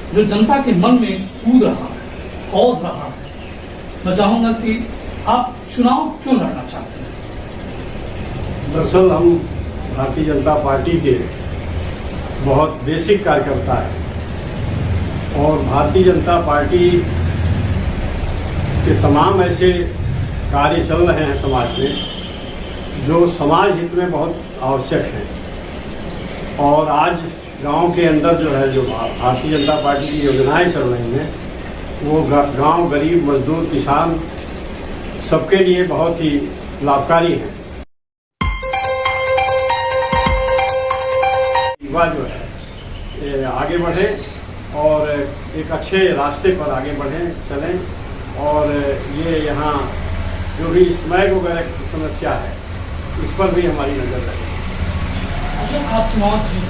जो जनता के मन में कूद रहा है, कौध रहा है। मैं चाहूंगा कि आप चुनाव क्यों लड़ना चाहते हैं? दरअसल हम भारतीय जनता पार्टी के बहुत बेसिक कार्यकर्ता हैं और भारतीय जनता पार्टी के तमाम ऐसे कार्य चल रहे हैं समाज में जो समाज हित में बहुत आवश्यक हैं। और आज गांव के अंदर जो है, जो भारतीय जनता पार्टी की योजनाएं चल रही हैं, वो गांव, गरीब, मजदूर, किसान सबके लिए बहुत ही लाभकारी है। युवा जो है आगे बढ़े और एक अच्छे रास्ते पर आगे बढ़ें, चलें। और ये यहाँ जो भी स्मैग वगैरह की समस्या है, इस पर भी हमारी नजर रहे। अगर आप चुनाव जीत,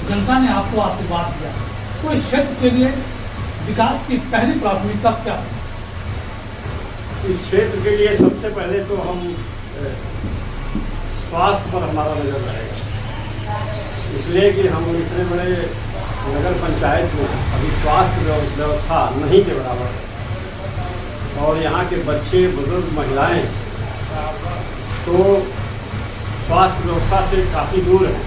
जनता ने आपको आशीर्वाद दिया, तो इस क्षेत्र के लिए विकास की पहली प्राथमिकता क्या है? इस क्षेत्र के लिए सबसे पहले तो हम स्वास्थ्य पर हमारा नजर रहेगा, इसलिए कि हम इतने बड़े नगर पंचायत में अभी स्वास्थ्य व्यवस्था नहीं के बराबर है। और यहाँ के बच्चे, बुजुर्ग, महिलाएं तो स्वास्थ्य व्यवस्था से काफ़ी दूर हैं,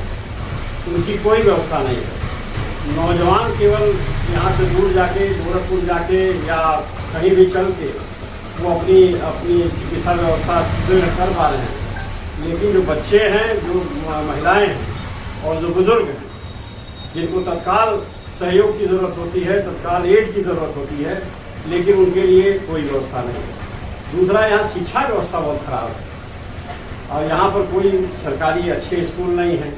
उनकी कोई व्यवस्था नहीं है। नौजवान केवल यहाँ से दूर जाके, गोरखपुर जाके या कहीं भी चल के वो अपनी चिकित्सा व्यवस्था सुदृढ़ कर पा रहे हैं। लेकिन जो बच्चे हैं, जो महिलाएं हैं और जो बुजुर्ग हैं, जिनको तत्काल सहयोग की ज़रूरत होती है, तत्काल एड की ज़रूरत होती है, लेकिन उनके लिए कोई व्यवस्था नहीं है। दूसरा, यहाँ शिक्षा व्यवस्था बहुत खराब है और यहाँ पर कोई सरकारी अच्छे स्कूल नहीं हैं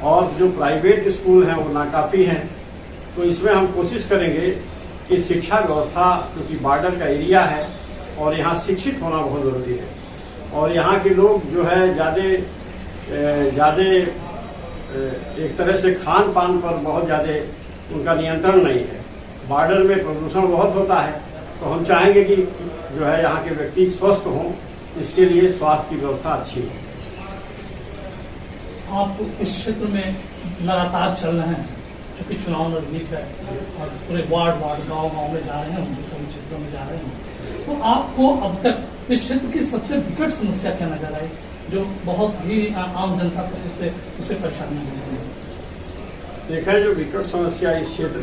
और जो प्राइवेट स्कूल हैं वो नाकाफ़ी हैं। तो इसमें हम कोशिश करेंगे कि शिक्षा व्यवस्था, क्योंकि बॉर्डर का एरिया है और यहाँ शिक्षित होना बहुत ज़रूरी है। और यहाँ के लोग जो है ज़्यादा एक तरह से खान पान पर बहुत ज़्यादा उनका नियंत्रण नहीं है। बॉर्डर में प्रदूषण बहुत होता है, तो हम चाहेंगे कि जो है यहाँ के व्यक्ति स्वस्थ हों, इसके लिए स्वास्थ्य की व्यवस्था अच्छी हो। आप इस क्षेत्र में लगातार चल रहे हैं, क्योंकि चुनाव नजदीक है और पूरे वार्ड गांव में जा रहे हैं, उनके सभी क्षेत्रों में जा रहे हैं। तो आपको अब तक इस क्षेत्र की सबसे विकट समस्या क्या नजर आई, जो बहुत ही आम जनता को उससे परेशानी होती है? देखा, जो विकट समस्या इस क्षेत्र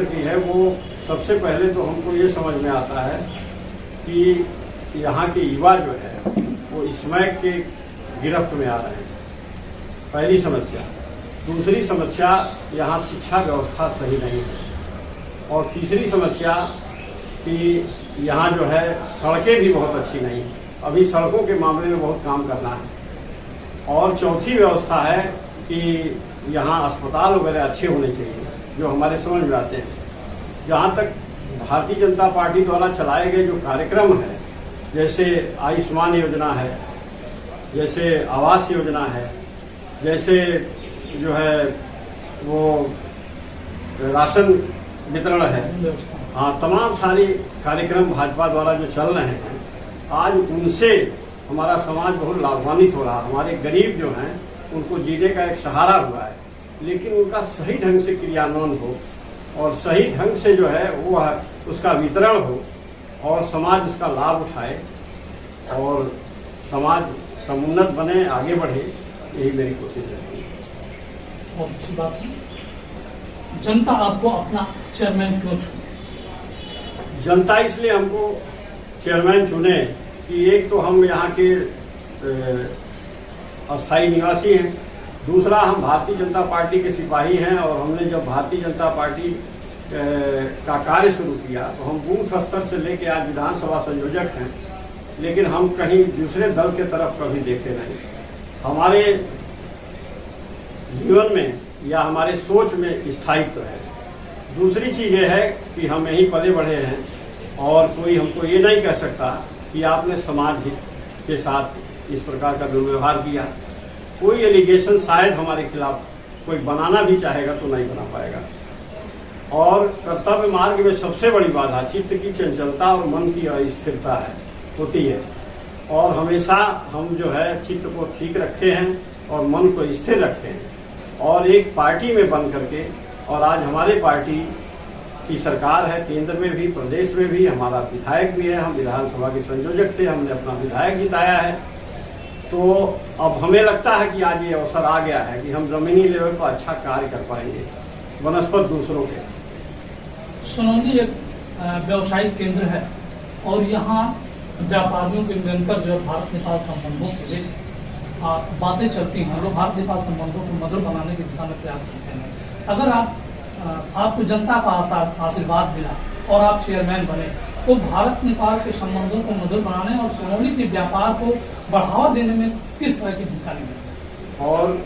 की है, वो सबसे पहले तो हमको ये समझ में आता है कि यहाँ के युवा जो है वो स्मैग के गिरफ्त में आ रहे हैं, पहली समस्या। दूसरी समस्या, यहाँ शिक्षा व्यवस्था सही नहीं है। और तीसरी समस्या कि यहाँ जो है सड़कें भी बहुत अच्छी नहीं हैं, अभी सड़कों के मामले में बहुत काम करना है। और चौथी व्यवस्था है कि यहाँ अस्पताल वगैरह अच्छे होने चाहिए, जो हमारे समझ में आते हैं। जहाँ तक भारतीय जनता पार्टी द्वारा चलाए गए जो कार्यक्रम है, जैसे आयुष्मान योजना है, जैसे आवास योजना है, जैसे जो है वो राशन वितरण है, हाँ, तमाम सारे कार्यक्रम भाजपा द्वारा जो चल रहे हैं, आज उनसे हमारा समाज बहुत लाभान्वित हो रहा। हमारे गरीब जो हैं उनको जीने का एक सहारा हुआ है, लेकिन उनका सही ढंग से क्रियान्वयन हो और सही ढंग से जो है वो उसका वितरण हो और समाज उसका लाभ उठाए और समाज समुन्नत बने, आगे बढ़े, यही मेरी कोशिश है। बहुत अच्छी बात है। जनता आपको अपना चेयरमैन क्यों चुने? जनता इसलिए हमको चेयरमैन चुने कि एक तो हम यहाँ के अस्थायी निवासी हैं, दूसरा हम भारतीय जनता पार्टी के सिपाही हैं। और हमने जब भारतीय जनता पार्टी का कार्य शुरू किया तो हम बूथ स्तर से लेकर आज विधानसभा संयोजक हैं, लेकिन हम कहीं दूसरे दल के तरफ कभी देखे नहीं। हमारे जीवन में या हमारे सोच में स्थायित्व है। दूसरी चीज़ ये है कि हम यहीं पले बढ़े हैं और कोई हमको ये नहीं कह सकता कि आपने समाज हित के साथ इस प्रकार का दुर्व्यवहार किया। कोई एलिगेशन शायद हमारे खिलाफ कोई बनाना भी चाहेगा तो नहीं बना पाएगा। और कर्तव्य मार्ग में सबसे बड़ी बाधा चित्त की चंचलता और मन की अस्थिरता होती है। और हमेशा हम जो है चित्त को ठीक रखे हैं और मन को स्थिर रखे हैं और एक पार्टी में बन करके और आज हमारे पार्टी की सरकार है, केंद्र में भी, प्रदेश में भी। हमारा विधायक भी है, हम विधानसभा के संयोजक थे, हमने अपना विधायक जिताया है। तो अब हमें लगता है कि आज ये अवसर आ गया है कि हम जमीनी लेवल पर अच्छा कार्य कर पाएंगे बनस्पत दूसरों के। सोनौली एक व्यवसायिक केंद्र है और यहाँ व्यापारियों के निरंतर जो भारत नेपाल संबंधों के लिए बातें चलती हैं। लोग भारत नेपाल संबंधों को मधुर बनाने की दिशा में प्रयास करते हैं। अगर आपको जनता का आशीर्वाद मिला और आप चेयरमैन बने तो भारत नेपाल के संबंधों को मधुर बनाने और सोनौली के व्यापार को बढ़ावा देने में किस तरह की भूमिका निभाएगी? और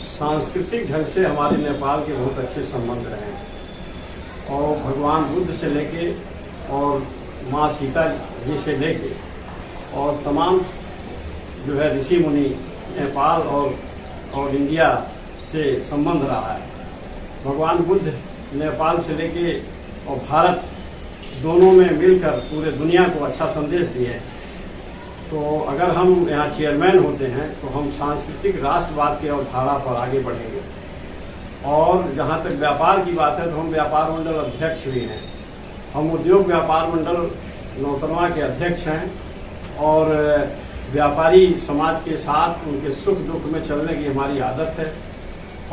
सांस्कृतिक ढंग से हमारे नेपाल के बहुत अच्छे संबंध रहे हैं और भगवान बुद्ध से लेके और माँ सीता जी से लेके और तमाम जो है ऋषि मुनि नेपाल और इंडिया से संबंध रहा है। भगवान बुद्ध नेपाल से लेके और भारत दोनों में मिलकर पूरे दुनिया को अच्छा संदेश दिए। तो अगर हम यहाँ चेयरमैन होते हैं तो हम सांस्कृतिक राष्ट्रवाद के अवधारणा पर आगे बढ़ेंगे। और जहाँ तक व्यापार की बात है तो हम व्यापार मंडल अध्यक्ष भी हैं। हम उद्योग व्यापार मंडल नौतनवा के अध्यक्ष हैं और व्यापारी समाज के साथ उनके सुख दुख में चलने की हमारी आदत है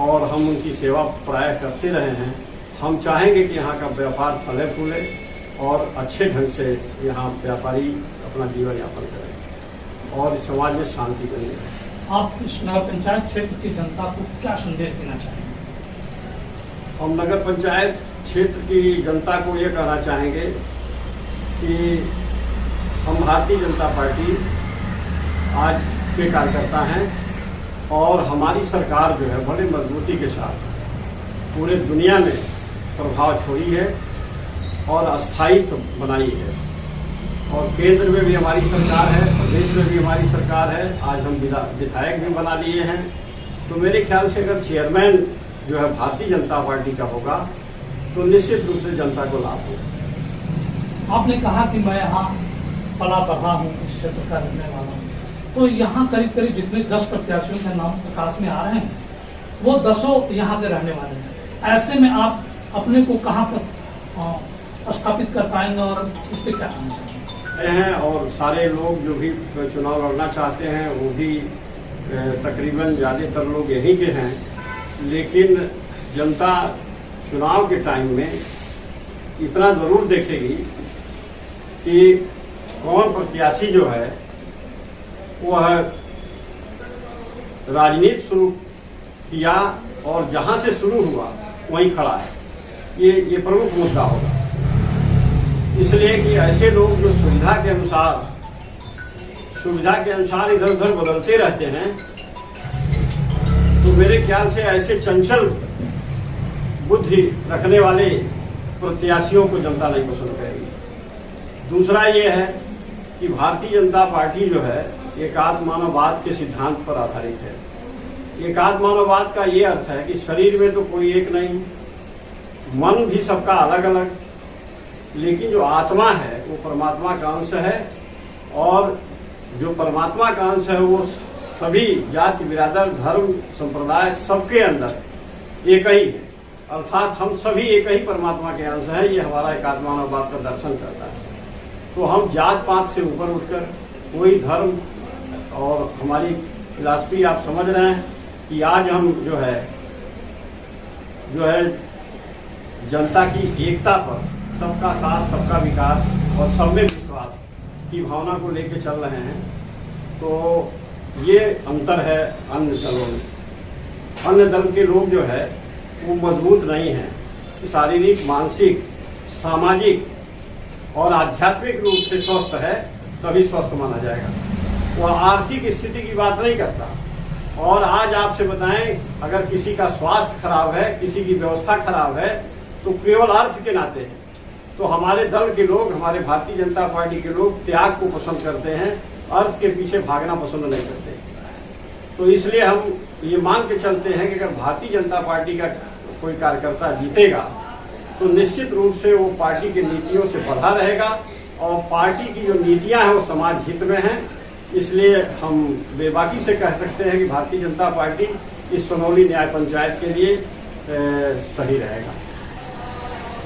और हम उनकी सेवा प्राय करते रहे हैं। हम चाहेंगे कि यहाँ का व्यापार फले फूले और अच्छे ढंग से यहाँ व्यापारी अपना जीवन यापन करें और इस समाज में शांति बनी रहे। आप इस नगर पंचायत क्षेत्र की जनता को क्या संदेश देना चाहेंगे? हम नगर पंचायत क्षेत्र की जनता को ये कहना चाहेंगे कि हम भारतीय जनता पार्टी आज के कार्यकर्ता हैं और हमारी सरकार जो है बड़े मजबूती के साथ पूरे दुनिया में प्रभाव छोड़ी है और अस्थायित्व बनाई है। और केंद्र में भी हमारी सरकार है, प्रदेश में भी हमारी सरकार है। आज हम विधायक भी बना लिए हैं। तो मेरे ख्याल से अगर चेयरमैन जो है भारतीय जनता पार्टी का होगा तो निश्चित रूप से जनता को लाभ होगा। आपने कहा कि मैं यहाँ पला बढ़ा हूँ, इस क्षेत्र का रहने वाला हूँ, तो यहाँ करीब करीब जितने 10 प्रत्याशियों के नाम प्रकाश में आ रहे हैं वो 10 यहाँ के रहने वाले हैं। ऐसे में आप अपने को कहाँ तक स्थापित कर पाएंगे और इस पर क्या कहना चाहेंगे? हैं और सारे लोग जो भी चुनाव लड़ना चाहते हैं वो भी तकरीबन ज़्यादातर लोग यहीं के हैं। लेकिन जनता चुनाव के टाइम में इतना ज़रूर देखेगी कि कौन प्रत्याशी जो है वह राजनीति शुरू किया और जहां से शुरू हुआ वहीं खड़ा है। ये प्रमुख मुद्दा होगा। इसलिए कि ऐसे लोग जो सुविधा के अनुसार इधर उधर बदलते रहते हैं तो मेरे ख्याल से ऐसे चंचल बुद्धि रखने वाले प्रत्याशियों को जनता नहीं पसंद करेगी। दूसरा ये है कि भारतीय जनता पार्टी जो है एकात्म-मानववाद के सिद्धांत पर आधारित है। एकात्म-मानववाद का ये अर्थ है कि शरीर में तो कोई एक नहीं, मन भी सबका अलग अलग, लेकिन जो आत्मा है वो परमात्मा का अंश है और जो परमात्मा का अंश है वो सभी जाति बिरादर धर्म संप्रदाय सबके अंदर एक ही है। अर्थात हम सभी एक ही परमात्मा के अंश हैं। ये हमारा एकात्म-मानववाद का दर्शन करता है। तो हम जात पात से ऊपर उठकर कोई धर्म और हमारी फिलॉसफी आप समझ रहे हैं कि आज हम जो है जनता की एकता पर, सबका साथ सबका विकास और सब में विश्वास की भावना को लेकर चल रहे हैं। तो ये अंतर है अन्य दलों में। अन्य दल के लोग जो है वो मजबूत नहीं हैं। शारीरिक, मानसिक, सामाजिक और आध्यात्मिक रूप से स्वस्थ है तभी स्वस्थ माना जाएगा। वह आर्थिक स्थिति की बात नहीं करता। और आज आपसे बताएं, अगर किसी का स्वास्थ्य खराब है, किसी की व्यवस्था खराब है, तो केवल अर्थ के नाते है। तो हमारे दल के लोग, हमारे भारतीय जनता पार्टी के लोग त्याग को पसंद करते हैं, अर्थ के पीछे भागना पसंद नहीं करते। तो इसलिए हम ये मान के चलते हैं कि अगर भारतीय जनता पार्टी का कोई कार्यकर्ता जीतेगा तो निश्चित रूप से वो पार्टी की नीतियों से बढ़ा रहेगा और पार्टी की जो नीतियां हैं वो समाज हित में हैं। इसलिए हम बेबाकी से कह सकते हैं कि भारतीय जनता पार्टी इस सोनौली न्याय पंचायत के लिए सही रहेगा।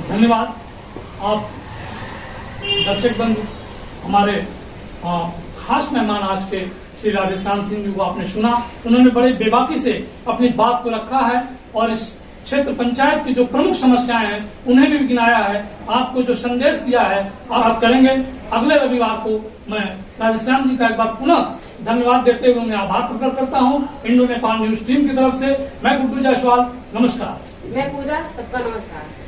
धन्यवाद। आप दर्शक बंधु, हमारे खास मेहमान आज के श्री राधेश्याम सिंह जी को आपने सुना, उन्होंने बड़े बेबाकी से अपनी बात को रखा है और इस क्षेत्र पंचायत की जो प्रमुख समस्याएं हैं उन्हें भी गिनाया है, आपको जो संदेश दिया है आप करेंगे। अगले रविवार को मैं राधेश्याम जी का एक बार पुनः धन्यवाद देते हुए मैं आभार प्रकट करता हूं इंडो नेपाल न्यूज टीम की तरफ से। मैं गुड्डू जायसवाल, नमस्कार। मैं पूजा, सबका नमस्कार।